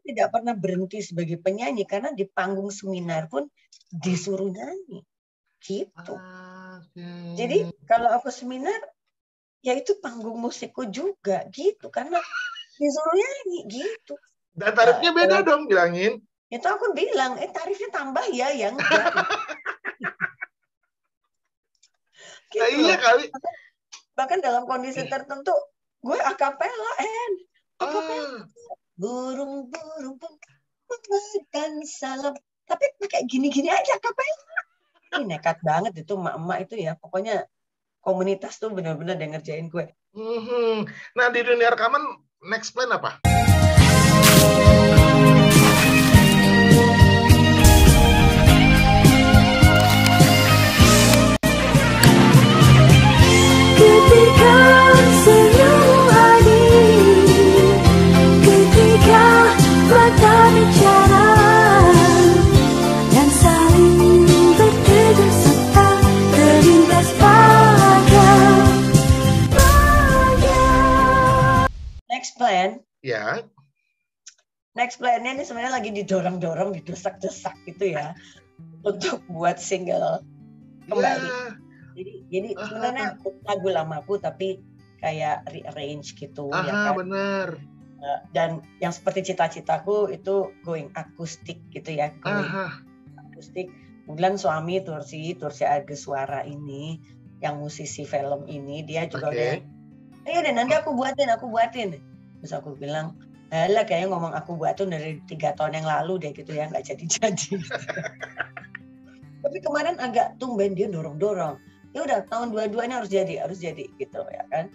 tidak pernah berhenti sebagai penyanyi karena di panggung seminar pun disuruh nyanyi gitu. Jadi kalau aku seminar ya itu panggung musikku juga gitu karena disuruh nyanyi gitu. Dan tarifnya beda dong bilangin. Itu aku bilang, tarifnya tambah ya, ya enggak. Gitu nah, iya loh. kali. Bahkan dalam kondisi tertentu, gue akapela, akapela. Burung-burung dan salam. Tapi pakai gini-gini aja akapela. Ini nekat banget itu emak-emak itu ya. Pokoknya komunitas tuh benar-benar yang ngerjain gue. Nah, di dunia rekaman, next plan apa? Ya. Next plan-nya ini sebenarnya lagi didorong-dorong, didesak-desak gitu ya, untuk buat single kembali. Jadi sebenarnya lagu lamaku tapi kayak rearrange gitu ya kan. Bener. Dan yang seperti cita-citaku itu going akustik gitu ya, going akustik. Kemudian suami Tursi Argeswara ini, yang musisi film ini, dia juga udah, ayo deh nanti aku buatin. Terus aku bilang, alah kayaknya ngomong aku buatin dari 3 tahun yang lalu deh gitu ya, nggak jadi. Tapi kemarin agak tumben dia dorong-dorong. Ya udah tahun 22 ini harus jadi gitu ya kan.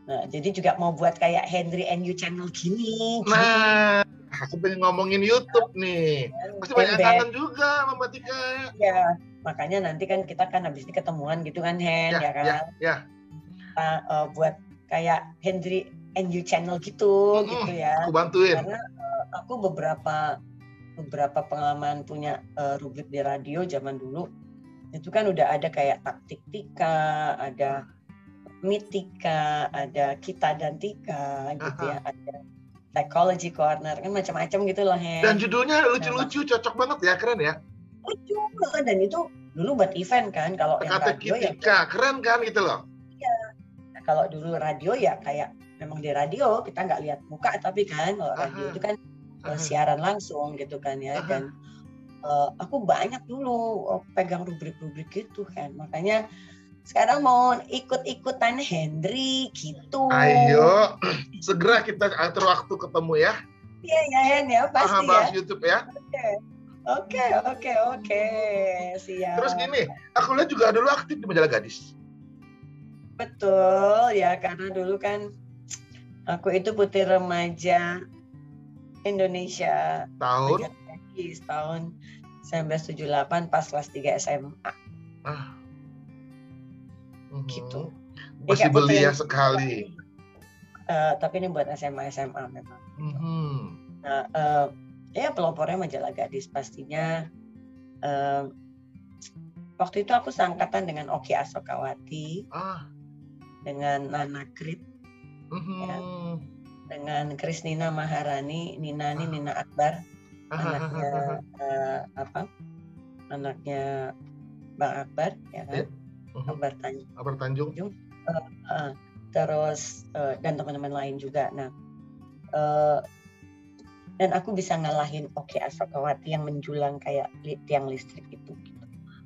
Nah, jadi juga mau buat kayak Henry and You channel gini. Nah, aku pengen ngomongin YouTube nih. Pasti banyak kangen juga sama Mbak Tika. Ya, makanya nanti kan kita kan habis ini ketemuan gitu kan, Hen, ya kan? Ya. Buat kayak Henry and You channel gitu ya. Aku bantuin. Karena aku beberapa pengalaman punya rubrik di radio zaman dulu. Itu kan udah ada kayak Taktik Tika, ada Mitika, ada Kita dan Tika gitu ya, ada Psychology Corner, kan macam-macam gitu loh, Hen. Dan judulnya lucu-lucu, cocok banget ya, keren ya. Lucu, dan itu dulu buat event kan, kalau yang radio ya keren kan gitu loh. Iya. Nah, kalau dulu radio ya kayak memang di radio kita nggak lihat muka, tapi kan kalau radio itu kan siaran langsung gitu kan ya. Dan aku banyak dulu pegang rubrik-rubrik gitu kan, makanya sekarang mau ikut-ikutan Henry gitu. Ayo, segera kita atur waktu ketemu ya. Iya ya Hen ya, pasti bahas ya. YouTube ya. Oke, siap. Terus gini, aku lihat juga dulu aktif di Majalah Gadis. Betul ya, karena dulu kan aku itu putri remaja Indonesia tahun 1978 pas kelas 3 SMA. Gitu. Masih belia sekali. Tapi ini buat SMA memang. Nah, ya pelopornya Majalah Gadis pastinya. Waktu itu aku seangkatan dengan Oki Asokawati, dengan Nana Krit, ya, dengan Krisnina Maharani, Nina Akbar, anaknya Bang Akbar, ya kan? Akbar Tanjung. Terus dan teman-teman lain juga. Nah, dan aku bisa ngalahin Oki Asokawati yang menjulang kayak tiang listrik itu. Gitu.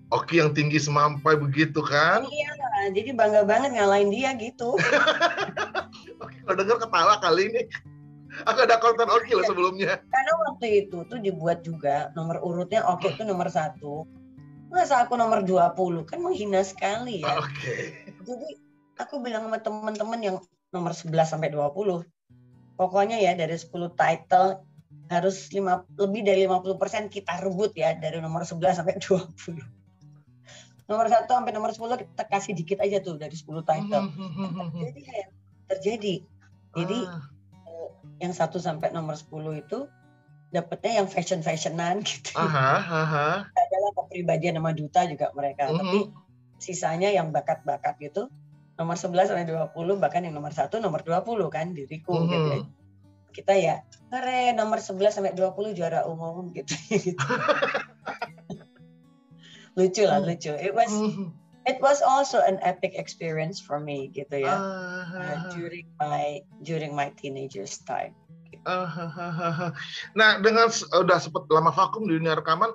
Oki yang tinggi semampai begitu kan? Iya, jadi bangga banget ngalahin dia gitu. Oke, kalau dengar ketawa kali ini. Aku ada konten Oki loh sebelumnya. Karena waktu itu tuh dibuat juga nomor urutnya Oki itu nomor 1. Masa aku nomor 20, kan menghina sekali ya. Jadi aku bilang sama teman-teman yang nomor 11 sampai 20, pokoknya ya dari 10 title harus lebih dari 50% kita rebut ya, dari nomor 11 sampai 20. Nomor 1 sampai nomor 10 kita kasih dikit aja tuh dari 10 title. Terjadi. Jadi yang 1 sampai nomor 10 itu dapetnya yang fashion-fashionan gitu. Adalah kepribadian sama duta juga mereka. Tapi sisanya yang bakat-bakat gitu, nomor 11 sampai 20, bahkan yang nomor 1, nomor 20 kan diriku gitu. kita ya, keren nomor 11 sampai 20 juara umum gitu. Lucu lah, lucu. It was also an epic experience for me gitu ya. During my teenagers time. Nah, dengan udah sempat lama vakum di dunia rekaman,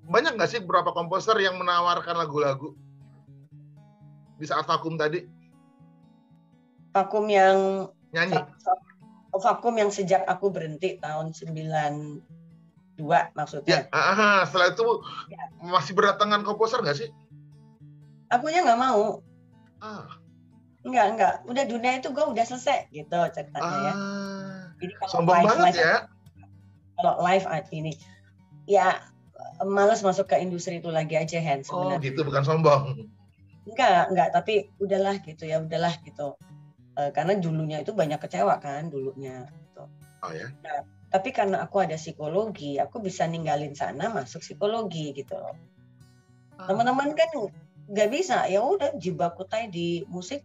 banyak nggak sih beberapa komposer yang menawarkan lagu-lagu di saat vakum tadi? Vakum yang nyanyi? Vakum yang sejak aku berhenti tahun 92 maksudnya. Ya, setelah itu masih berdatangan komposer nggak sih? Akunya nggak mau. Enggak. Udah dunia itu gue udah selesai gitu ceritanya ya. Jadi kalau sombong banget ya. Kalau live ini, ya malas masuk ke industri itu lagi aja Hen sebenarnya. Oh gitu, bukan sombong. Enggak. Tapi udahlah gitu. Karena dulunya itu banyak kecewa kan dulunya. Gitu. Oh ya. Nah, tapi karena aku ada psikologi, aku bisa ninggalin sana masuk psikologi gitu. Teman-teman kan nggak bisa, ya udah jibakutai di musik.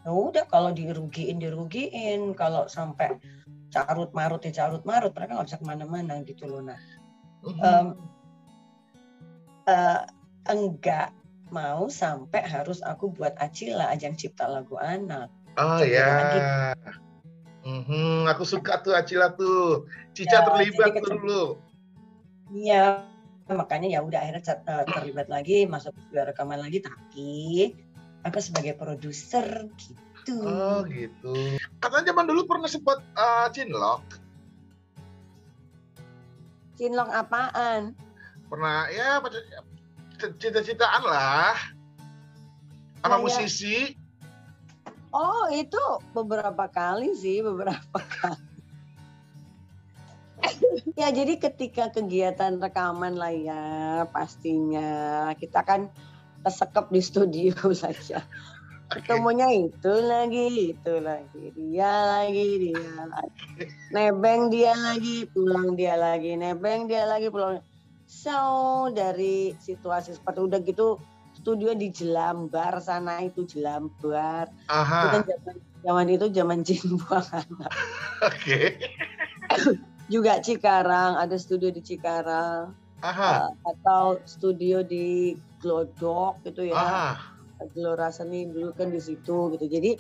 Ya udah kalau dirugiin, kalau sampai carut marut, mereka nggak bisa kemana-mana gitu loh. Nah, enggak mau sampai harus aku buat Acila, ajang cipta lagu anak. Oh ya. Aku suka tuh Acila tuh. Cica terlibat tuh dulu. Iya, makanya ya udah akhirnya terlibat lagi, masuk rekaman lagi, tapi aku sebagai produser gitu. Oh gitu. Katanya zaman dulu pernah sempat cinlok. Cinlok apaan? Pernah ya cita-citaan lah sama musisi. Oh itu beberapa kali. Ya jadi ketika kegiatan rekaman lah ya pastinya kita kan tersekep di studio saja. Ketemunya itu lagi, dia lagi, nebeng dia lagi, pulang dia lagi, nebeng dia lagi, pulang. So dari situasi seperti udah gitu, studio di Jelambar sana itu Jelambar. Itu kan zaman itu zaman jin buang anak. Oke. Juga Cikarang, ada studio di Cikarang. Atau studio di Glodok gitu ya. Gelora Seni dulu kan di situ gitu. Jadi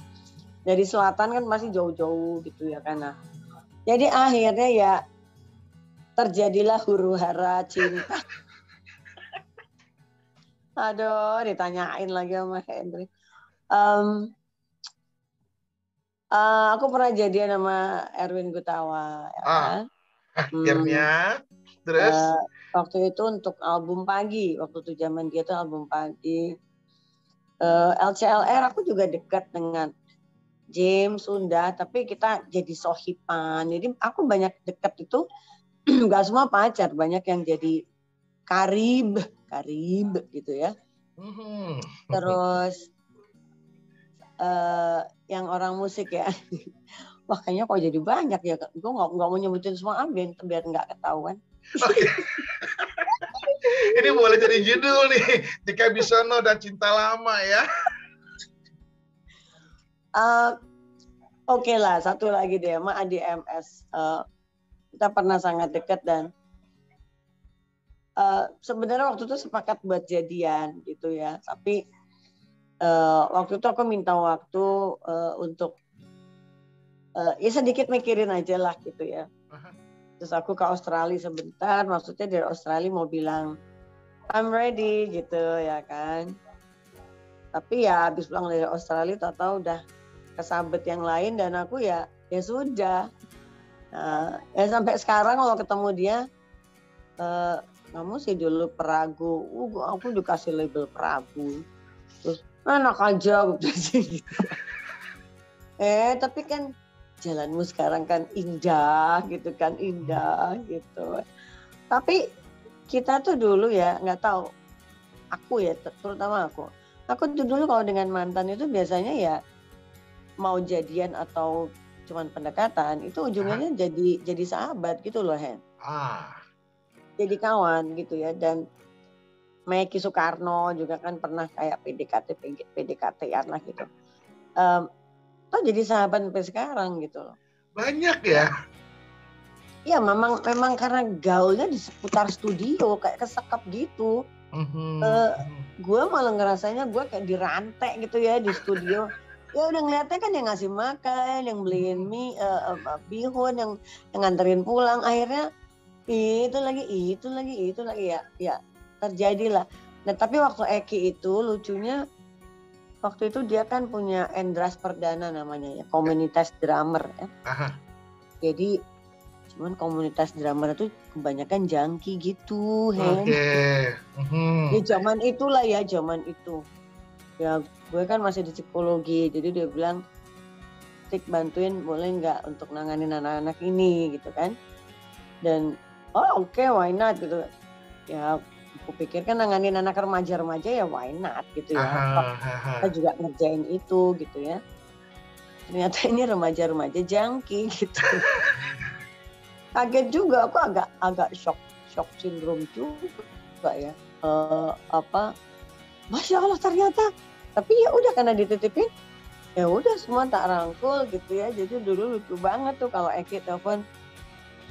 dari selatan kan masih jauh-jauh gitu ya karena. Jadi akhirnya ya terjadilah huru-hara cinta. Aduh, ditanyain lagi sama Henry. Aku pernah jadian sama Erwin Gutawa ya kan. Akhirnya terus waktu itu untuk album Pagi, waktu itu zaman dia tuh album Pagi. LCLR aku juga dekat dengan James Sunda, tapi kita jadi sohipan. Jadi aku banyak dekat itu nggak semua pacar, banyak yang jadi karib gitu ya. Terus yang orang musik ya, wah kayaknya kok jadi banyak ya. Gue nggak mau nyebutin semua biar nggak ketahuan. Okay. Ini boleh jadi judul nih, Tika Bisono dan Cinta Lama ya. Oke lah, satu lagi deh, sama ADMS. Kita pernah sangat dekat dan sebenarnya waktu itu sepakat buat jadian gitu ya. Tapi waktu itu aku minta waktu untuk ya sedikit mikirin aja lah gitu ya. Terus aku ke Australia sebentar, maksudnya dari Australia mau bilang I'm ready gitu ya kan. Tapi ya habis pulang dari Australia tahu udah kesabet yang lain dan aku ya sudah. Nah, ya sampai sekarang kalau ketemu dia kamu sih dulu peragu. Aku dikasih label peragu. Terus enak aja gitu. Tapi kan jalanmu sekarang kan indah gitu. Tapi kita tuh dulu ya nggak tahu, aku ya terutama aku tuh dulu kalau dengan mantan itu biasanya ya mau jadian atau cuman pendekatan itu ujungnya jadi sahabat gitu loh Hen. Jadi kawan gitu ya. Dan Meki Soekarno juga kan pernah kayak PDKT-an lah gitu. Jadi sahabat sampai sekarang gitu loh. Banyak ya. Ya memang karena gaulnya di seputar studio kayak kesekap gitu. Gue malah ngerasanya gue kayak dirantai gitu ya di studio. Ya udah ngeliatnya kan yang ngasih makan, yang beliin mie, bihun, yang nganterin pulang. Akhirnya itu lagi ya terjadilah. Nah tapi waktu Eki itu lucunya, waktu itu dia kan punya Endras Perdana namanya ya, komunitas drummer ya. Jadi cuman komunitas drummer itu kebanyakan junkie gitu, Ya zaman itulah ya, zaman itu. Ya gue kan masih di psikologi, jadi dia bilang, Tik bantuin boleh nggak untuk nanganin anak-anak ini gitu kan. Dan oke, why not gitu. Ya aku pikir kan nanganin anak remaja-remaja ya why not gitu ya. Kita juga ngerjain itu gitu ya. Ternyata ini remaja-remaja junkie gitu. Kaget juga, aku agak shock syndrome juga ya. Masya Allah ternyata. Tapi ya udah karena dititipin, ya udah semua tak rangkul gitu ya. Jadi dulu lucu banget tuh kalau Eki telepon,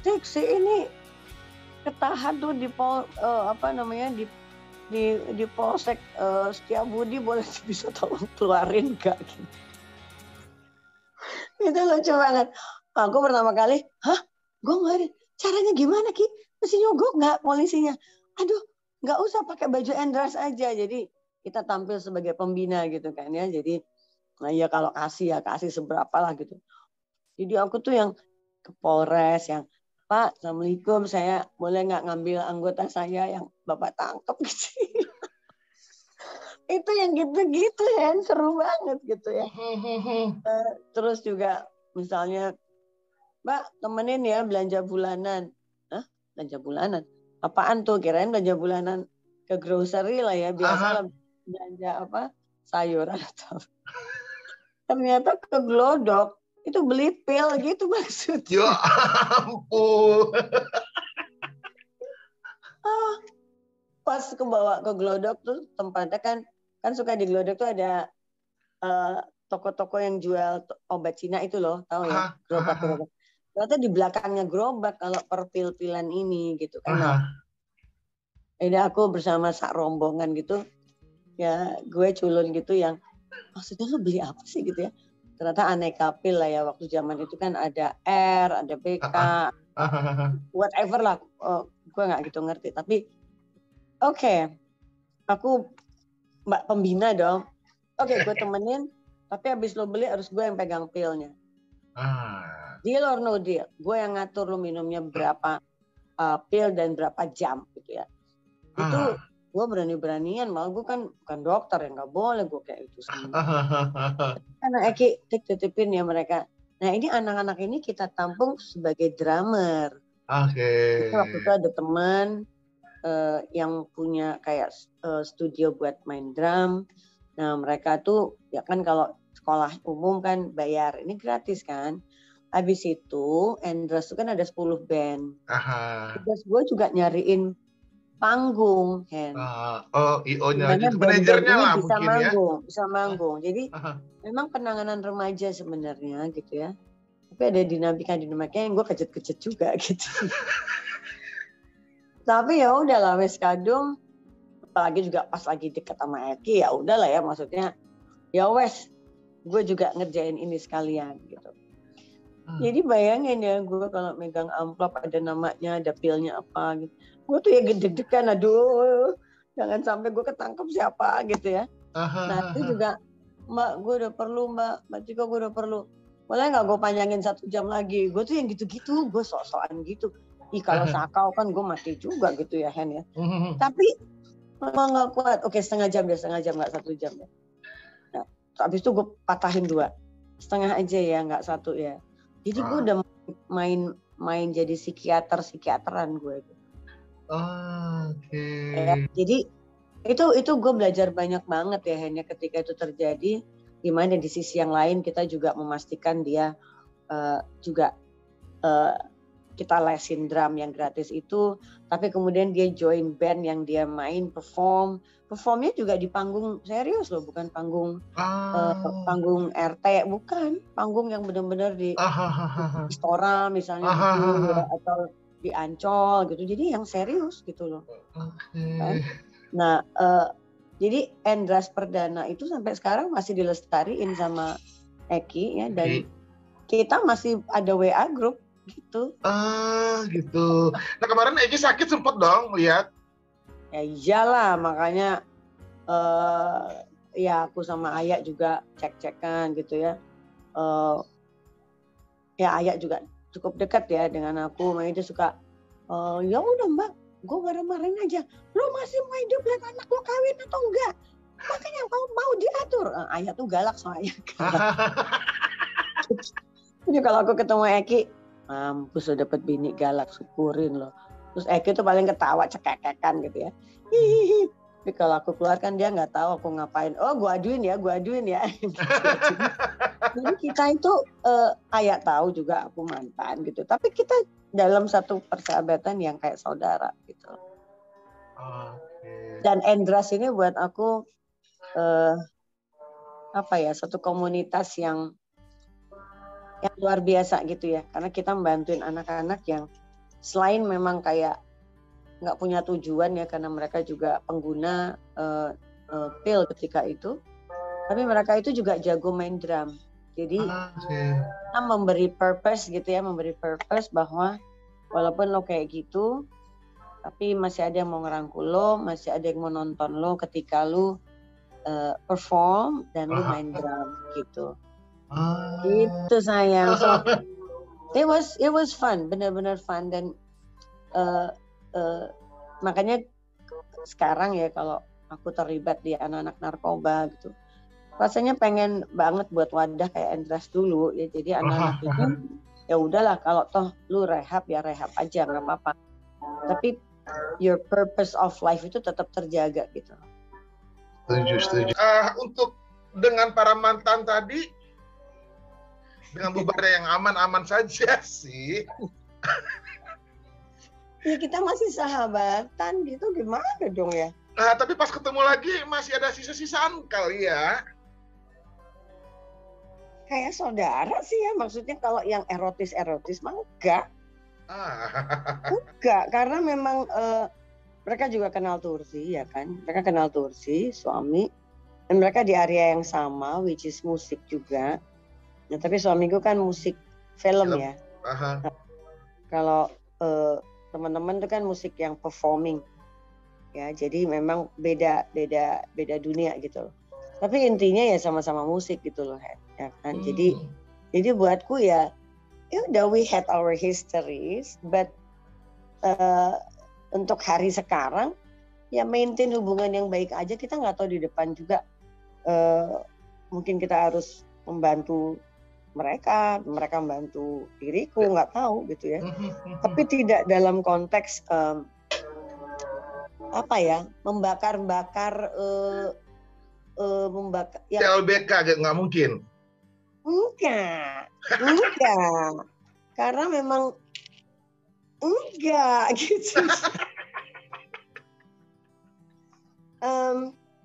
Tik si ini ketahan tuh di di Polsek Setiabudi, boleh bisa tolong keluarin gak? Gitu. Itu lucu banget. Aku pertama kali, gue ngeluarin, caranya gimana Ki? Mesti nyogok nggak polisinya? Aduh, nggak usah pakai baju Endras aja. Jadi kita tampil sebagai pembina gitu kan ya. Jadi nah ya kalau kasih seberapa lah gitu. Jadi aku tuh yang ke Polres, yang Pak, Assalamualaikum, saya boleh nggak ngambil anggota saya yang Bapak tangkap gitu. Itu yang gitu-gitu ya, seru banget gitu ya. Terus juga misalnya, Mbak temenin ya belanja bulanan. Hah? Belanja bulanan? Apaan tuh? Kirain belanja bulanan ke grocery lah ya, biasalah belanja sayuran atau ternyata ke Glodok itu beli pil gitu maksudnya. Ya ampun. Pas kebawa ke Glodok tuh tempatnya kan suka di Glodok tuh ada toko-toko yang jual obat Cina itu loh, tahu ya, gerobak-gerobak. Ternyata di belakangnya gerobak kalau perpil-pilan ini gitu kan. Ini aku bersama sak rombongan gitu, ya gue culun gitu yang maksudnya lu beli apa sih gitu ya. Ternyata aneka pil lah ya, waktu zaman itu kan ada R, ada BK, whatever lah, gue nggak gitu ngerti. Tapi oke, aku mbak pembina dong. Oke, gue temenin, tapi habis lo beli harus gue yang pegang pilnya. Deal or no deal, gue yang ngatur lo minumnya berapa pil dan berapa jam gitu ya. Itu gue berani-beranian, malah gue kan bukan dokter ya, nggak boleh gue kayak itu semua. Karena Eki titipin ya mereka. Nah ini anak-anak ini kita tampung sebagai drummer. Itu waktu itu ada teman yang punya kayak studio buat main drum. Nah mereka tuh ya kan kalau sekolah umum kan bayar, ini gratis kan. Habis itu Endras itu kan ada 10 band. Terus gue juga nyariin panggung, IO-nya gitu, manajernya lah bisa mungkin manggung, ya. Bisa manggung. Jadi memang penanganan remaja sebenarnya gitu ya. Tapi ada dinamika yang gue kejet-kejet juga gitu. Tapi ya udahlah wes kadung, apalagi juga pas lagi deket sama Eki, ya udahlah ya, maksudnya ya wes gue juga ngerjain ini sekalian gitu. Jadi bayangin ya, gue kalau megang amplop ada namanya, ada pilnya apa gitu, gue tuh ya deg-degan, aduh jangan sampai gue ketangkep siapa gitu ya. Nah itu juga, Mbak gue udah perlu, Mbak Ciko gue udah perlu, boleh nggak gue panjangin 1 jam lagi? Gue tuh yang gitu-gitu, gue sok-sokan gitu. Kalau sakau kan gue mati juga gitu ya Hen ya. Tapi memang nggak kuat. Oke, setengah jam nggak 1 jam ya. Nah, habis itu gue patahin 2, setengah aja ya, nggak 1 ya. Jadi gue udah main jadi psikiateran gue. Ya, jadi itu gue belajar banyak banget ya Hen ya, ketika itu terjadi. Gimana di sisi yang lain kita juga memastikan dia juga kita lesin drum yang gratis itu, tapi kemudian dia join band yang dia main performnya juga di panggung serius loh, bukan panggung panggung RT, bukan panggung yang benar-benar di Istora misalnya gitu ya, atau di Ancol gitu, jadi yang serius gitu loh. Kan? Nah jadi Endras Perdana itu sampai sekarang masih dilestariin sama Eki ya, dan kita masih ada WA group gitu. Gitu. Nah kemarin Eki sakit sempet dong lihat. Ya iyalah, makanya ya aku sama Ayak juga cek-cekan gitu ya. Ya Ayak juga cukup dekat ya dengan aku, makanya dia suka ya udah Mbak, gue marah-marahin aja, lo masih mau hidup lihat anak lo kawin atau enggak, makanya kamu mau diatur. Ayak tuh galak soalnya. Jadi kalau aku ketemu Eki, mampus lo dapet bini galak, syukurin lo. Terus Eki tuh paling ketawa cekekekan gitu ya. Hihihi. Tapi kalau aku keluar kan dia nggak tahu aku ngapain. Oh, gue aduin ya. Jadi kita itu Ayak tahu juga aku mantan gitu. Tapi kita dalam satu persahabatan yang kayak saudara gitu. Dan Endras ini buat aku satu komunitas yang luar biasa gitu ya, karena kita membantuin anak-anak yang selain memang kayak nggak punya tujuan ya, karena mereka juga pengguna pil ketika itu, tapi mereka itu juga jago main drum. Jadi kita memberi purpose gitu ya, bahwa walaupun lo kayak gitu, tapi masih ada yang mau ngerangkul lo, masih ada yang mau nonton lo ketika lo perform dan lo main drum gitu. Itu sayang. So it was fun, benar-benar fun, dan makanya sekarang ya kalau aku terlibat di anak-anak narkoba gitu, rasanya pengen banget buat wadah kayak Endras dulu ya. Jadi anak-anak itu ya udahlah, kalau toh lu rehab ya rehab aja, nggak apa-apa, tapi your purpose of life itu tetap terjaga gitu. Setuju. Untuk dengan para mantan tadi, dengan bubarnya yang aman-aman saja sih. Ya kita masih sahabatan gitu, gimana dong ya? Nah tapi pas ketemu lagi masih ada sisa-sisaan kali ya? Kayak saudara sih ya, maksudnya kalau yang erotis mah enggak. Enggak, karena memang mereka juga kenal Tursi ya kan, mereka kenal Tursi, suami, dan mereka di area yang sama, which is musik juga. Nah, tapi suamiku kan musik film ya. Nah, kalau teman-teman itu kan musik yang performing, ya. Jadi memang beda dunia gitu loh. Tapi intinya ya sama-sama musik gitu loh, ya kan. Jadi buatku ya udah, we had our histories, but untuk hari sekarang ya maintain hubungan yang baik aja. Kita nggak tahu di depan juga, mungkin kita harus membantu mereka membantu diriku, nggak tahu gitu ya. Tapi tidak dalam konteks membakar ya. CLBK nggak mungkin. Enggak, karena memang enggak gitu.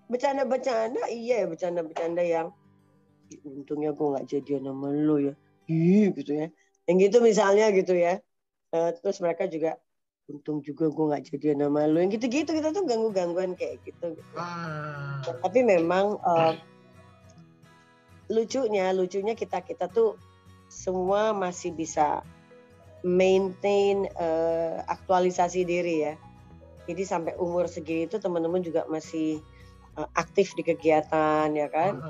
Bercanda-bercanda iya ya, bercanda yang untungnya gue nggak jadian sama lo ya, gitu ya, yang gitu misalnya gitu ya. Terus mereka juga untung juga gue nggak jadian sama lo, yang gitu-gitu. Kita tuh gangguan kayak gitu. Tapi memang lucunya kita tuh semua masih bisa maintain aktualisasi diri ya. Jadi sampai umur segini itu teman-teman juga masih aktif di kegiatan ya kan.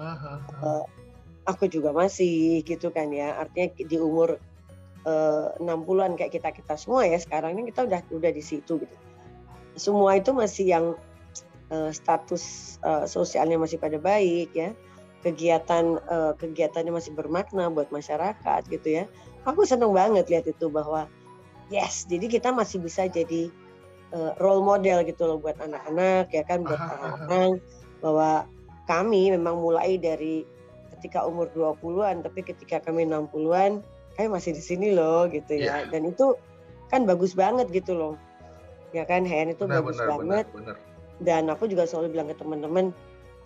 Aku juga masih gitu kan ya. Artinya di umur 60-an kayak kita semua ya sekarang ini, kita udah di situ gitu. Semua itu masih yang status sosialnya masih pada baik ya. Kegiatannya masih bermakna buat masyarakat gitu ya. Aku seneng banget lihat itu, bahwa yes, jadi kita masih bisa jadi role model gitu loh buat anak-anak ya kan, buat orang-orang, bahwa kami memang mulai dari ketika umur 20-an, tapi ketika kami 60-an kami masih di sini loh gitu ya. Dan itu kan bagus banget gitu loh. Ya kan, hand itu bagus banget. Benar. Dan aku juga selalu bilang ke teman-teman,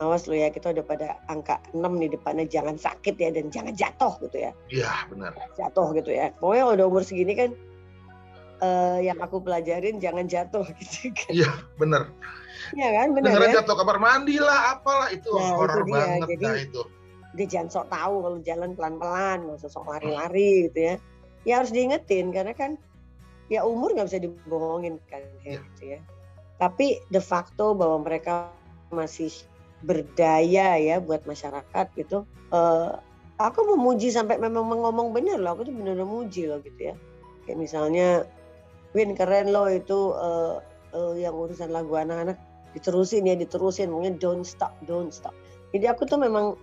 awas lo ya, kita udah pada angka 6 di depannya, jangan sakit ya dan jangan jatuh gitu ya. Iya, benar. Jatuh gitu ya. Pokoknya udah umur segini kan yang aku pelajarin jangan jatuh gitu kan. Iya, benar. Iya kan, benar ya. ya. Jatuh kamar mandi lah, apalah itu horor banget. Jadi itu. Dia jangan sok tahu kalau jalan pelan-pelan, nggak usah sok lari-lari gitu ya. Ya harus diingetin karena kan ya umur nggak bisa dibohongin kan gitu ya. Tapi de facto bahwa mereka masih berdaya ya buat masyarakat gitu. Aku memuji sampai memang ngomong bener loh, aku tuh bener-bener muji loh gitu ya. Kayak misalnya, Win keren loh itu yang urusan lagu anak-anak diterusin, mungkin don't stop. Jadi aku tuh memang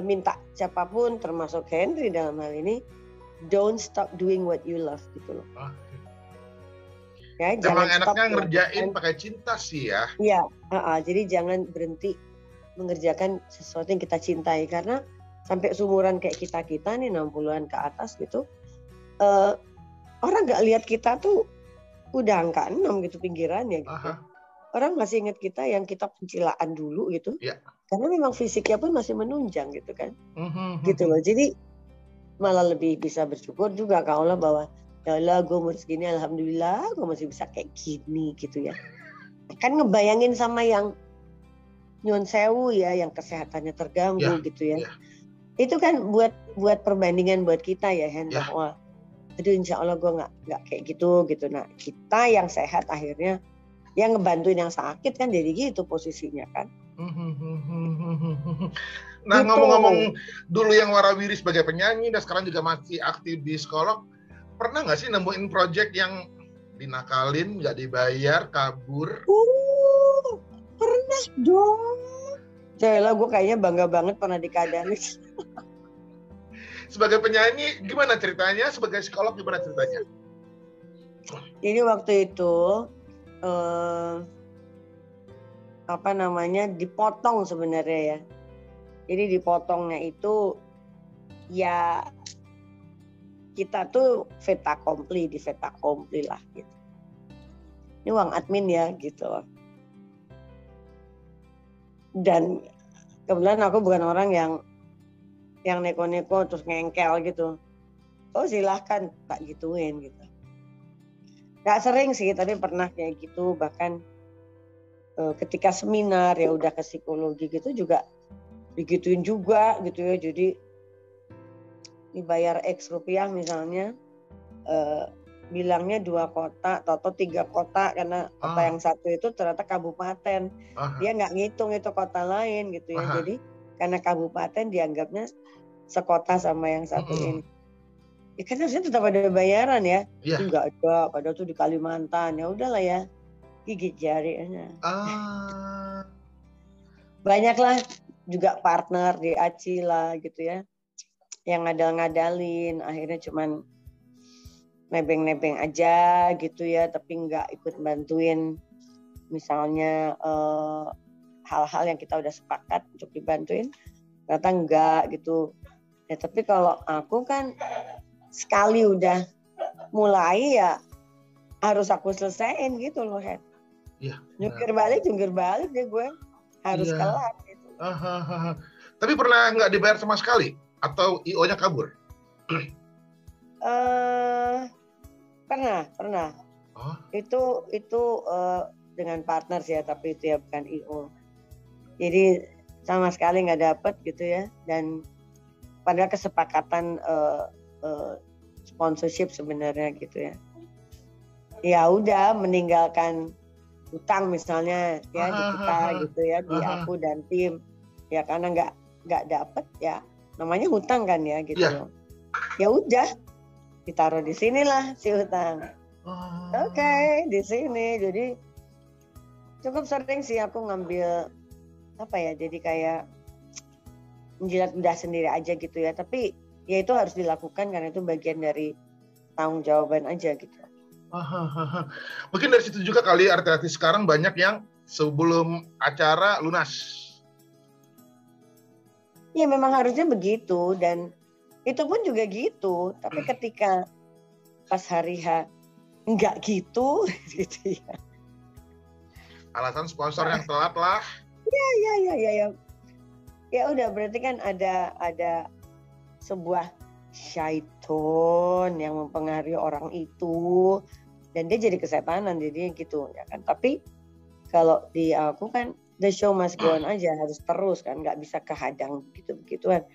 minta siapapun termasuk Henry dalam hal ini, don't stop doing what you love gitu loh. Ya, jangan enaknya ngerjain pakai cinta sih ya. Iya, jadi jangan berhenti mengerjakan sesuatu yang kita cintai karena sampai seumuran kayak kita nih 60-an ke atas gitu, orang nggak lihat kita tuh udah angka 6 gitu pinggirannya gitu. Orang masih ingat kita yang kita pencilaan dulu gitu. Ya. Karena memang fisiknya pun masih menunjang gitu kan. Gitu loh. Jadi malah lebih bisa bersyukur juga ke Allah bahwa ya Allah, gue umur segini alhamdulillah gue masih bisa kayak gini gitu ya. Kan ngebayangin sama yang nyuwun sewu ya, yang kesehatannya terganggu gitu ya. Itu kan buat perbandingan buat kita ya, Hen, bahwa aduh insya Allah gue nggak kayak gitu. Nah kita yang sehat akhirnya yang ngebantuin yang sakit kan, jadi gitu posisinya kan. Nah gitu. Ngomong-ngomong dulu yang warawiri sebagai penyanyi dan sekarang juga masih aktif di psikolog, pernah nggak sih nemuin project yang dinakalin, nggak dibayar, kabur? Pernah dong. Jailah, gue kayaknya bangga banget pernah dikadalin. Sebagai penyanyi gimana ceritanya? Sebagai psikolog gimana ceritanya? Jadi waktu itu dipotong sebenarnya ya. Jadi dipotongnya itu ya kita tuh fait accompli lah gitu. Ini uang admin ya gitu. Dan kebetulan aku bukan orang yang neko-neko terus ngengkel gitu. Oh silahkan tak gituin gitu. Gak sering sih, tapi pernah kayak gitu. Bahkan ketika seminar ya udah ke psikologi gitu juga digituin juga gitu ya. Jadi dibayar X rupiah misalnya, bilangnya 2 kota atau 3 kota karena kota yang satu itu ternyata kabupaten. Dia nggak ngitung itu kota lain gitu ya. Jadi karena kabupaten dianggapnya sekota sama yang satu ini. Ya kan harusnya tetap ada bayaran ya. Enggak ada, padahal tuh di Kalimantan. Ya udahlah ya, gigit jari aja. Banyaklah juga partner di Acila gitu ya, yang ngadal-ngadalin, akhirnya cuman nebeng-nebeng aja gitu ya, tapi nggak ikut bantuin misalnya hal-hal yang kita udah sepakat untuk dibantuin, ternyata enggak gitu. Ya tapi kalau aku kan sekali udah mulai ya harus aku selesaiin gitu loh, Hen. Iya. Jungkir balik deh gue harus kelar gitu. Tapi pernah nggak dibayar sama sekali atau IO-nya kabur? Pernah. Itu dengan partner sih ya, tapi itu ya bukan IO. Jadi sama sekali nggak dapet gitu ya, dan padahal kesepakatan sponsorship sebenarnya gitu ya. Ya udah meninggalkan hutang misalnya ya di kita gitu ya, di aku dan tim ya, karena nggak dapet ya namanya hutang kan ya gitu. Ya udah ditaruh di sinilah si hutang. Oke, di sini. Jadi cukup sering sih aku ngambil jadi kayak menjilat lidah sendiri aja gitu ya, tapi ya itu harus dilakukan karena itu bagian dari tanggung jawaban aja gitu. Mungkin dari situ juga kali artis-artis sekarang banyak yang sebelum acara lunas. Ya memang harusnya begitu, dan itu pun juga gitu. Tapi ketika pas hari H enggak gitu gitu ya. Alasan sponsor yang telat lah. Ya. Ya udah, berarti kan ada sebuah syaiton yang mempengaruhi orang itu dan dia jadi kesetanan jadinya gitu ya kan. Tapi kalau di aku kan the show must go on aja, harus terus kan, nggak bisa kehadang begituan.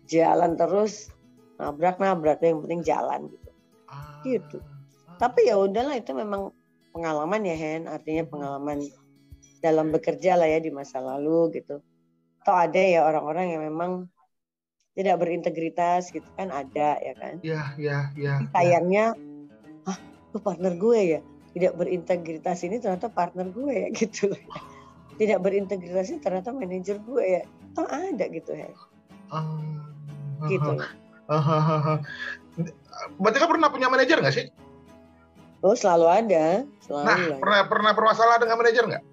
Jalan terus, nabrak yang penting jalan gitu. Tapi ya udahlah, itu memang pengalaman ya Hen, artinya pengalaman dalam bekerja lah ya di masa lalu gitu. Atau ada ya orang-orang yang memang tidak berintegritas gitu kan, ada ya kan. Iya. Sayangnya, itu partner gue ya, tidak berintegritas ini ternyata partner gue ya gitu loh. Tidak berintegritas ini ternyata manajer gue ya. Toh ada gitu ya. Gitu. Berarti kan pernah punya manajer nggak sih? Oh, selalu ada. Pernah bermasalah dengan manajer nggak?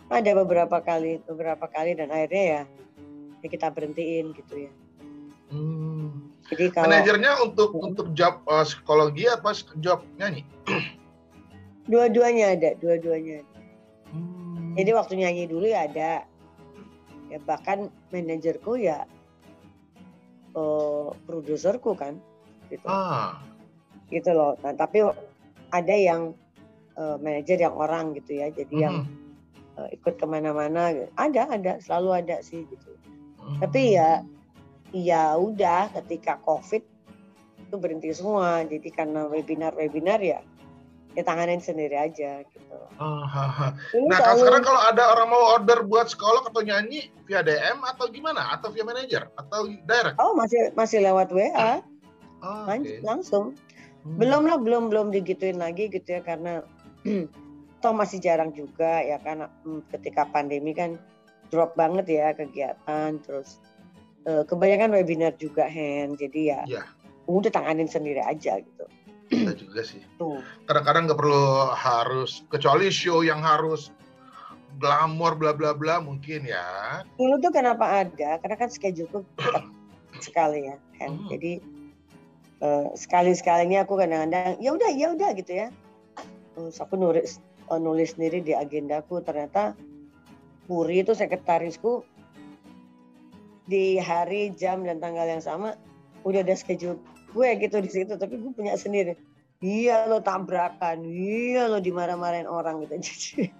Ada beberapa kali dan akhirnya ya kita berhentiin gitu ya. Jadi kalau manajernya untuk job psikologi atau job nyanyi? Dua-duanya ada. Jadi waktu nyanyi dulu ya ada. Ya bahkan manajerku ya produserku kan gitu. Gitu loh. Nah, tapi ada yang manajer yang orang gitu ya. Jadi yang ikut kemana-mana ada, selalu ada sih gitu. Tapi ya udah, ketika COVID itu berhenti semua. Jadi karena webinar ya tanganin sendiri aja gitu. Nah, sekarang kalau ada orang mau order buat psikolog atau nyanyi via DM atau gimana? Atau via manajer atau direct? Oh, masih lewat WA. Langsung. Belum digituin lagi gitu ya, karena toh masih jarang juga ya kan, ketika pandemi kan drop banget ya kegiatan, terus kebanyakan webinar juga Hen, jadi ya udah tanganin sendiri aja gitu. Kita juga sih. Kadang-kadang nggak perlu harus, kecuali show yang harus glamor bla bla bla mungkin ya. Dulu tuh kenapa ada? Karena kan schedule-ku ketat sekali ya Hen. Jadi sekalinya aku kadang-kadang ya udah gitu ya. Terus aku nulis sendiri di agendaku, ternyata Puri itu sekretarisku di hari, jam dan tanggal yang sama udah ada schedule gue gitu di situ, tapi gue punya sendiri. Iya lo tabrakan, iya lo dimarah-marahin orang gitu. Jadi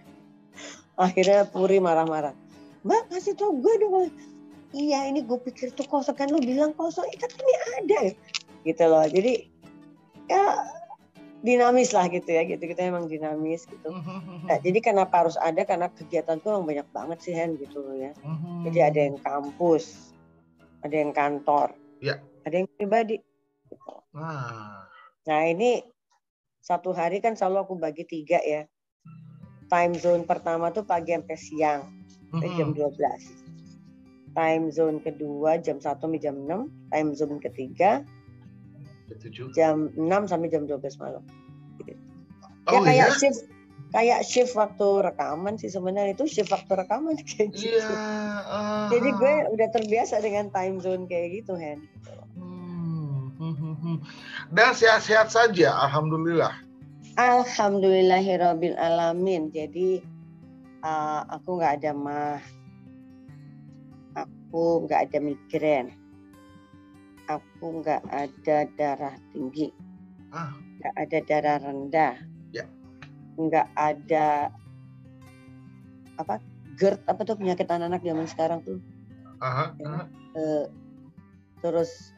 akhirnya Puri marah-marah. Mbak kasih tau gue dong. Iya ini gue pikir tuh kosong, kan lo bilang kosong, kan ini ada gitu loh. Jadi ya dinamis lah gitu ya, gitu kita emang dinamis gitu. Nah, jadi kenapa harus ada, karena kegiatan tuh emang banyak banget sih Hen gitu ya. Jadi ada yang kampus, ada yang kantor, ada yang pribadi gitu. Nah ini satu hari kan selalu aku bagi 3 ya. Time zone pertama tuh pagi sampai siang sampai jam 12. Time zone kedua jam 1 sampai jam 6. Time zone ketiga jam 6 sampai jam 12 malam. Ya kayak shift waktu rekaman sih sebenarnya, itu shift waktu rekaman kayak gitu. Jadi gue udah terbiasa dengan time zone kayak gitu Hen. Dan sehat-sehat saja, alhamdulillah. Alhamdulillahirabbil alamin. Jadi aku nggak ada aku nggak ada migrain. Aku nggak ada darah tinggi, nggak ada darah rendah, nggak ada GERD, apa tuh penyakit anak-anak zaman sekarang tuh. Terus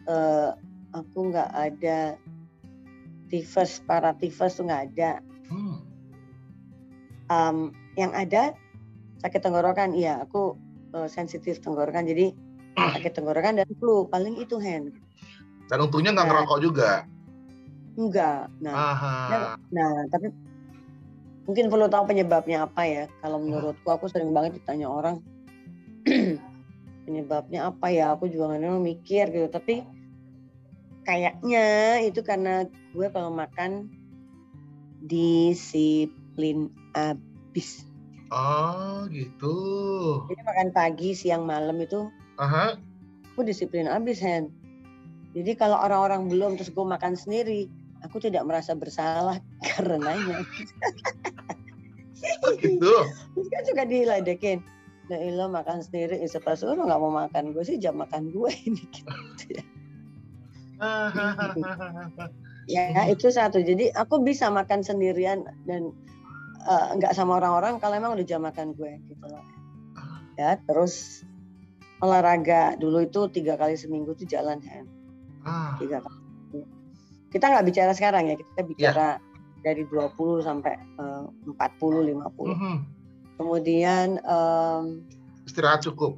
aku nggak ada tifus, paratifus tuh nggak ada. Yang ada sakit tenggorokan, iya aku sensitif tenggorokan, jadi sakit tenggorokan dan flu, paling itu Hen. Dan untungnya nggak ngerokok juga? Enggak. Nah, tapi mungkin perlu tahu penyebabnya apa ya. Kalau menurutku, aku sering banget ditanya orang penyebabnya apa ya. Aku juga nggak mikir gitu. Tapi kayaknya itu karena gue kalau makan disiplin abis. Oh gitu. Jadi makan pagi, siang, malam itu aku disiplin abis Hen. Jadi kalau orang-orang belum, terus gue makan sendiri, aku tidak merasa bersalah karenanya. Gitu. Terus kan juga diledekin. Nah, makan sendiri, setelah suruh nggak mau makan, gue sih jam makan gue ini. Gitu ya. Ya itu satu. Jadi aku bisa makan sendirian dan nggak sama orang-orang kalau emang udah jam makan gue gitu loh. Ya terus olahraga dulu itu 3 kali seminggu tuh jalan hand. 3 kali. Kita nggak bicara sekarang ya, kita bicara dari 20 sampai 40, 50. Kemudian istirahat cukup.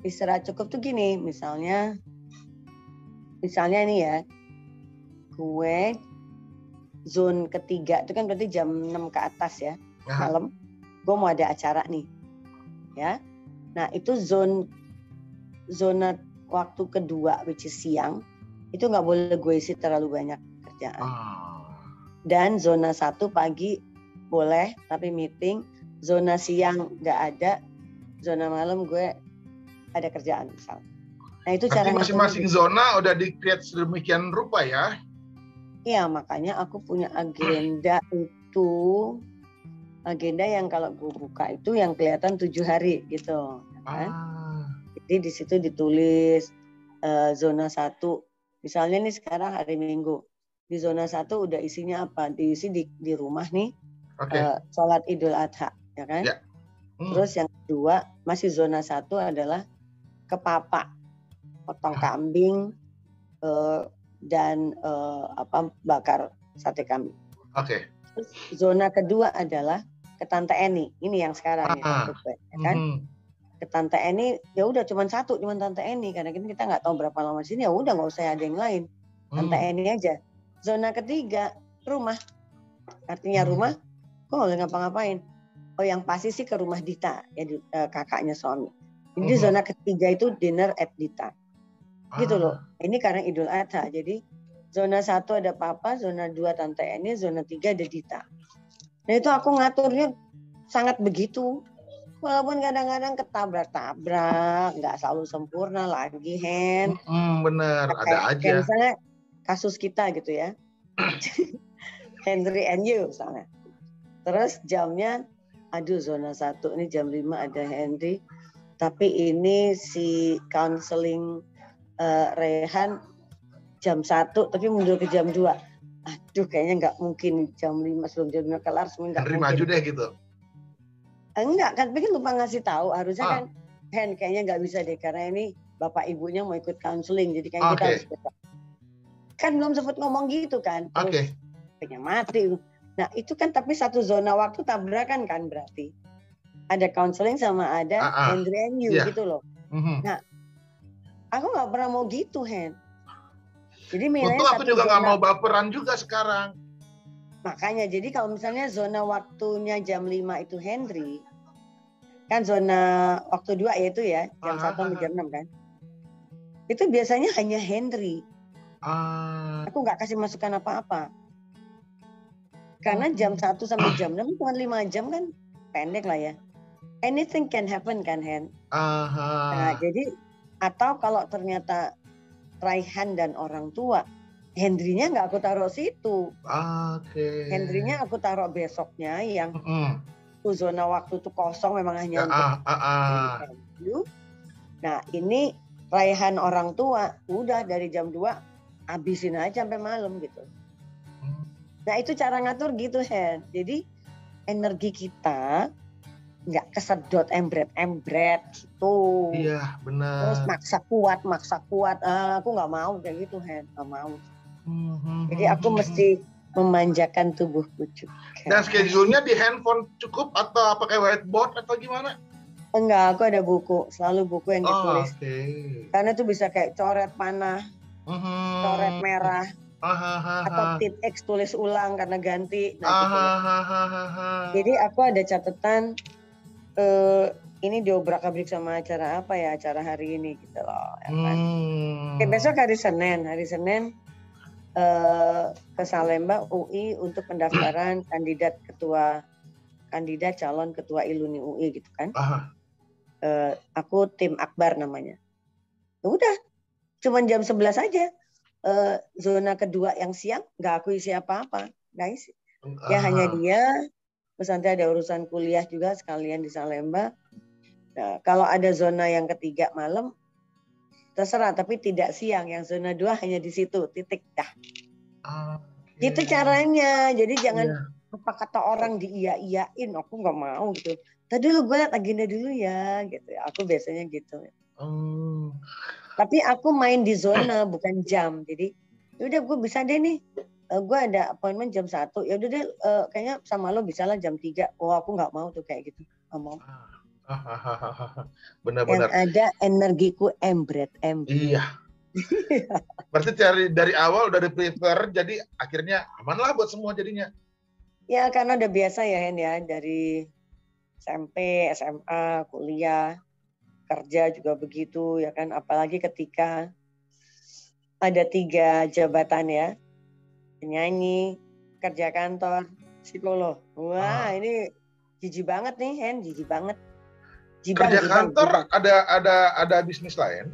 Istirahat cukup tuh gini, misalnya nih ya, gue zone ketiga itu kan berarti jam 6 ke atas ya, malam. Gue mau ada acara nih, ya. Nah itu zona waktu kedua, which is siang, itu nggak boleh gue isi terlalu banyak kerjaan. Dan zona 1 pagi boleh, tapi meeting. Zona siang nggak ada, zona malam gue ada kerjaan misal. Nah itu cara masing-masing zona udah di-create sedemikian rupa ya? Iya, makanya aku punya agenda itu, agenda yang kalau gue buka itu yang kelihatan 7 hari gitu, kan? Jadi di situ ditulis zona 1, misalnya nih sekarang hari Minggu, di zona 1 udah isinya apa? Diisi di rumah nih, sholat Idul Adha, ya kan? Yeah. Terus yang kedua masih zona 1 adalah ke papa, potong kambing dan bakar sate kambing. Terus zona kedua adalah ke Tante Eni, ini yang sekarang ya kan? Ke Tante Eni ya udah cuma Tante Eni, karena kita nggak tahu berapa lama di sini, ya udah nggak usah ada yang lain, Tante Eni aja. Zona ketiga rumah, artinya rumah, kok nggak boleh ngapa-ngapain. Oh yang pasti sih ke rumah Dita, ya kakaknya suami. Jadi zona ketiga itu dinner at Dita. Gitu loh. Ini karena Idul Adha. Jadi zona 1 ada papa, zona 2 Tante Eni, zona 3 ada Dita. Nah itu aku ngaturnya sangat begitu. Walaupun kadang-kadang ketabrak-tabrak, nggak selalu sempurna lagi, Hen. Bener, ada aja. Kayak misalnya kasus kita gitu ya. Henry and you misalnya. Terus jamnya, aduh zona 1 ini jam 5 ada Henry. Tapi ini si counseling Rehan jam 1 tapi mundur ke jam 2. Aduh kayaknya nggak mungkin jam 5 sebelum jam 5 kelar semua nggak mungkin. Maju deh gitu. Enggak kan, tapi lupa ngasih tahu. Harusnya kan Hen kayaknya nggak bisa deh karena ini bapak ibunya mau ikut counseling, jadi kayaknya kita harus besok. Kan belum sempat ngomong gitu kan. Terus pengen mati. Nah itu kan tapi satu zona waktu tabrakan kan berarti. Ada counseling sama ada Henry and you gitu loh. Nah aku nggak pernah mau gitu, Hen. Jadi untung aku juga nggak mau baperan juga sekarang. Makanya, jadi kalau misalnya zona waktunya jam 5 itu Henry, kan zona waktu 2 yaitu ya, jam 1 sampai jam 6 kan. Itu biasanya hanya Henry. Aku nggak kasih masukan apa-apa. Karena jam 1 sampai jam 6 cuma 5 jam kan, pendek lah ya. Anything can happen kan, Hen. Nah, jadi atau kalau ternyata Raihan dan orang tua, Henry-nya nggak aku taruh situ. Henry-nya aku taruh besoknya yang zona waktu itu kosong memang hanya untuk Nah ini Raihan orang tua, udah dari jam 2 habisin aja sampai malam gitu. Nah itu cara ngatur gitu, Hen. Jadi energi kita nggak kesedot embret gitu. Iya benar. Terus maksa kuat. Aku nggak mau kayak gitu, Hen. Nggak mau. Jadi aku mesti memanjakan tubuhku juga. Dan schedule-nya di handphone cukup atau pakai whiteboard atau gimana? Enggak, aku ada buku. Selalu buku yang ditulis. Karena itu bisa kayak coret panah, coret merah, atau tip X tulis ulang karena ganti. Nah, gitu ya. Jadi aku ada catatan. Ini diobrak-abrik sama acara apa ya, acara hari ini gitu loh. Ya kan? Besok hari Senin ke Salemba UI untuk pendaftaran kandidat calon ketua Iluni UI gitu kan. Aku tim Akbar namanya. Udah, cuman jam 11 aja. zona kedua yang siang nggak aku isi apa-apa, guys. Ya hanya dia. Terus nanti ada urusan kuliah juga sekalian di Salemba. Nah, kalau ada zona yang ketiga malam, terserah, tapi tidak siang. Yang zona 2 hanya di situ, titik dah. Okay. Itu caranya. Jadi jangan apa kata orang diiya-iyain, aku nggak mau gitu. Tadi dulu gue liat agenda dulu ya, gitu. Aku biasanya gitu. Tapi aku main di zona bukan jam. Jadi udah gue bisa deh nih. Gue ada appointment jam 1. Ya udah deh, kayaknya sama lo bisa lah jam 3. Oh aku nggak mau tuh kayak gitu. Nggak mau. Benar-benar. Yang ada energiku embret. Iya. Berarti dari awal udah di-prefer, jadi akhirnya aman lah buat semua jadinya. Ya karena udah biasa ya Hen ya, dari SMP, SMA, kuliah, kerja juga begitu ya kan. Apalagi ketika ada 3 jabatan ya, penyanyi, kerja kantor, psikolog. Wah ini jijik banget nih Hen, jijik banget. Kerja kantor ada bisnis lain?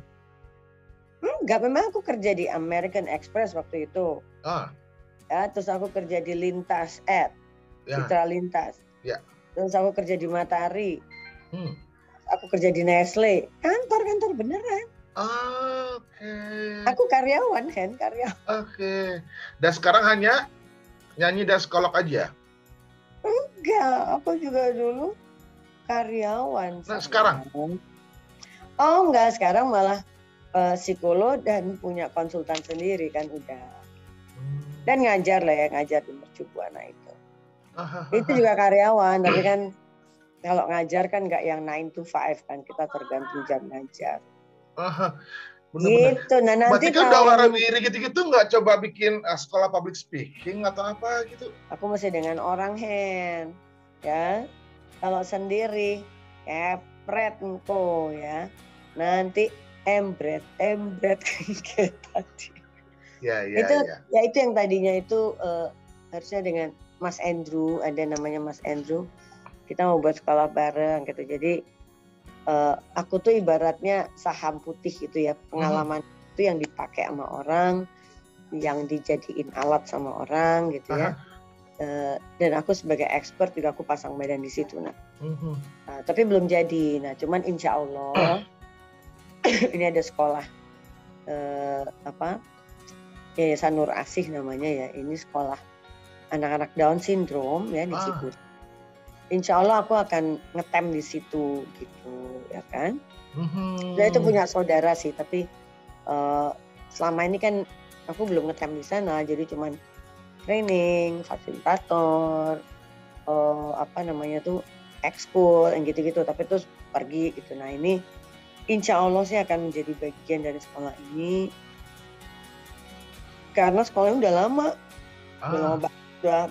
Enggak, memang aku kerja di American Express waktu itu. Ya, terus aku kerja di Lintas Citra Lintas. Ya. Terus aku kerja di Matahari. Aku kerja di Nestle. Kantor beneran. Oke. Aku karyawan, Hen, karyawan. Oke. Dan sekarang hanya nyanyi dan psikolog aja? Enggak, aku juga dulu karyawan. Nah, sekarang? Oh, enggak, sekarang malah psikolog dan punya konsultan sendiri kan udah. Dan ngajar lah ya, ngajar di Mercu Buana itu. Itu juga karyawan, tapi kan kalau ngajar kan nggak yang 9 to 5 kan, kita tergantung jam ngajar. Bener-bener. Gitu. Nah nanti berarti kan udah warawiri gitu-gitu nggak coba bikin sekolah public speaking atau apa gitu? Aku masih dengan orang Hen, ya. Kalau sendiri, kepret engko ya. Nanti embret kayak tadi. Ya. Itu yang tadinya itu harusnya dengan Mas Andrew, ada namanya Mas Andrew. Kita mau buat sekolah bareng gitu. Jadi aku tuh ibaratnya saham putih gitu ya. Pengalaman itu yang dipakai sama orang, yang dijadiin alat sama orang gitu ya. Dan aku sebagai expert juga aku pasang badan di situ. Nah, tapi belum jadi. Nah, cuman insya Allah ini ada sekolah Yayasan Nur Asih namanya ya. Ini sekolah anak-anak Down syndrome ya di Ciputat. Insya Allah aku akan ngetem di situ gitu ya kan. Nah itu punya saudara sih, tapi selama ini kan aku belum ngetem di sana, jadi cuman training, fasilitator, ekskul yang gitu-gitu, tapi terus pergi gitu. Nah ini insya Allah sih akan menjadi bagian dari sekolah ini, karena sekolahnya udah lama, udah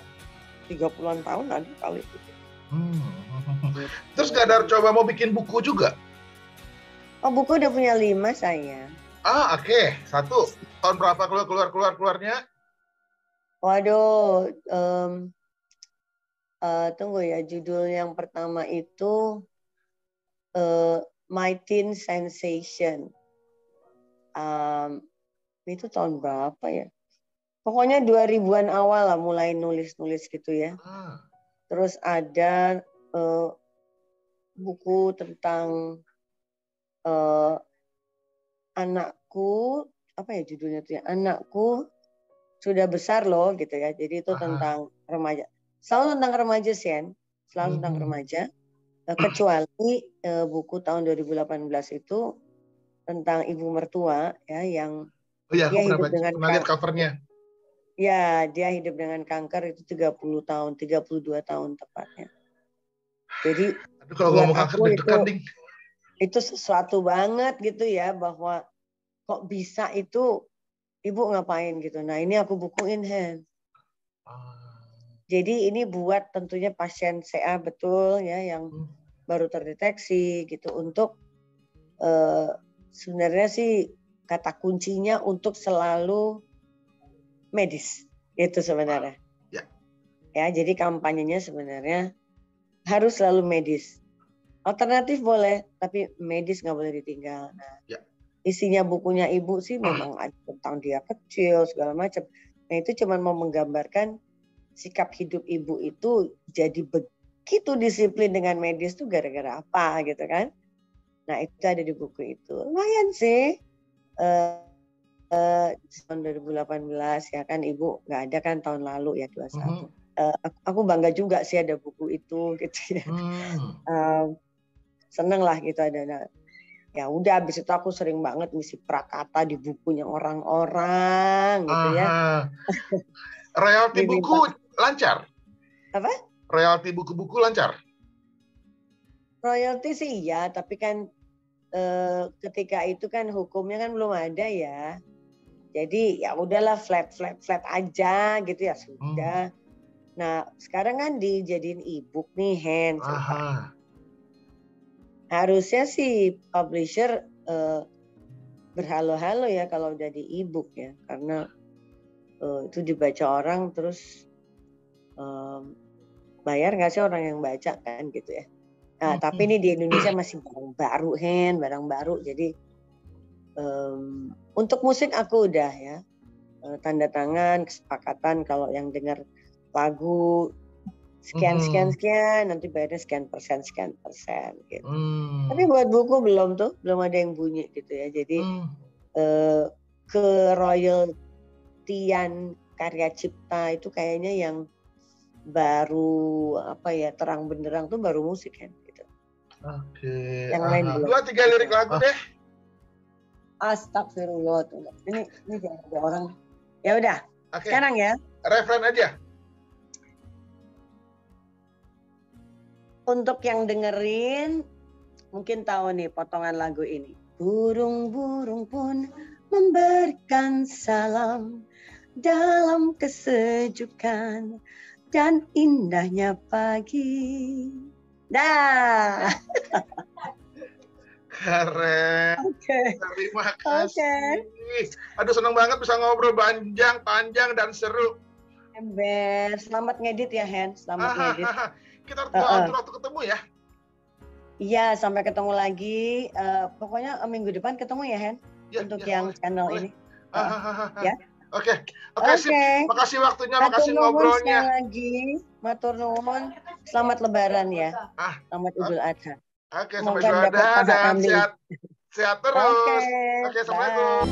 30-an tahun lagi kali itu. Terus gak ada coba mau bikin buku juga? Oh, buku udah punya 5 saya. Oke. 1 tahun berapa keluarnya? Waduh, tunggu ya, judul yang pertama itu My Teen Sensation. Itu tahun berapa ya? Pokoknya 2000-an awal lah mulai nulis-nulis gitu ya. Terus ada buku tentang anakku, apa ya judulnya tuh ya? Anakku sudah besar loh gitu ya. Jadi itu tentang remaja. Selalu tentang remaja Sen, selalu tentang remaja. Kecuali buku tahun 2018 itu tentang ibu mertua ya yang dia hidup dengan lihat covernya. Ya, dia hidup dengan kanker itu 32 tahun tepatnya. Jadi kalau ngomong kanker itu sesuatu banget gitu ya, bahwa kok bisa itu ibu ngapain gitu. Nah ini aku bukuin Hen. Jadi ini buat tentunya pasien CA betul ya yang baru terdeteksi gitu, untuk sebenarnya sih kata kuncinya untuk selalu medis itu sebenarnya. Ya, jadi kampanyenya sebenarnya harus selalu medis. Alternatif boleh, tapi medis nggak boleh ditinggal. Nah, isinya bukunya ibu sih memang ada tentang dia kecil segala macam. Nah itu cuma mau menggambarkan sikap hidup ibu itu jadi begitu disiplin dengan medis tuh gara-gara apa gitu kan. Nah itu ada di buku itu. Lumayan sih. Tahun 2018 ya kan ibu nggak ada kan tahun lalu ya 21. Aku bangga juga sih ada buku itu gitu ya. Seneng lah gitu ada. Nah, ya udah habis itu aku sering banget ngisi prakata di bukunya orang-orang gitu ya. Royalti buku lancar? Apa? Royalti buku-buku lancar? Royalti sih iya, tapi kan ketika itu kan hukumnya kan belum ada ya. Jadi ya udahlah flat aja gitu ya sudah. Nah sekarang kan dijadiin e-book nih Hen. Harusnya sih publisher berhalo-halo ya kalau udah di e-book ya, karena itu dibaca orang terus bayar nggak sih orang yang baca kan gitu ya. Nah, tapi ini di Indonesia masih barang baru. Jadi untuk musik aku udah ya tanda tangan kesepakatan kalau yang dengar lagu sekian nanti bayarnya sekian persen gitu. Tapi buat buku belum ada yang bunyi gitu ya. Jadi ke royaltian karya cipta itu kayaknya yang baru apa ya terang benderang tuh baru musik kan gitu. Oke. Yang lain belum. 2-3 lirik lagu deh. Astagfirullah. Ini jangan ada orang. Ya udah. Sekarang ya. Referen aja. Untuk yang dengerin mungkin tahu nih potongan lagu ini. Burung-burung pun memberikan salam dalam kesejukan dan indahnya pagi. Dah. Keren. Terima kasih. Aduh senang banget bisa ngobrol panjang dan seru. Ember, selamat ngedit ya Hen, selamat ngedit. Kita harus waktu ketemu ya. Iya, sampai ketemu lagi. Pokoknya minggu depan ketemu ya Hen, untuk yang channel ini. Ya. Oke. Makasih waktunya, makasih ngobrolnya. Lagi, matur nuwun. Selamat Lebaran ya. Selamat Idul Adha. Oke, sampai jumpa dan sehat terus. Oke, assalamualaikum.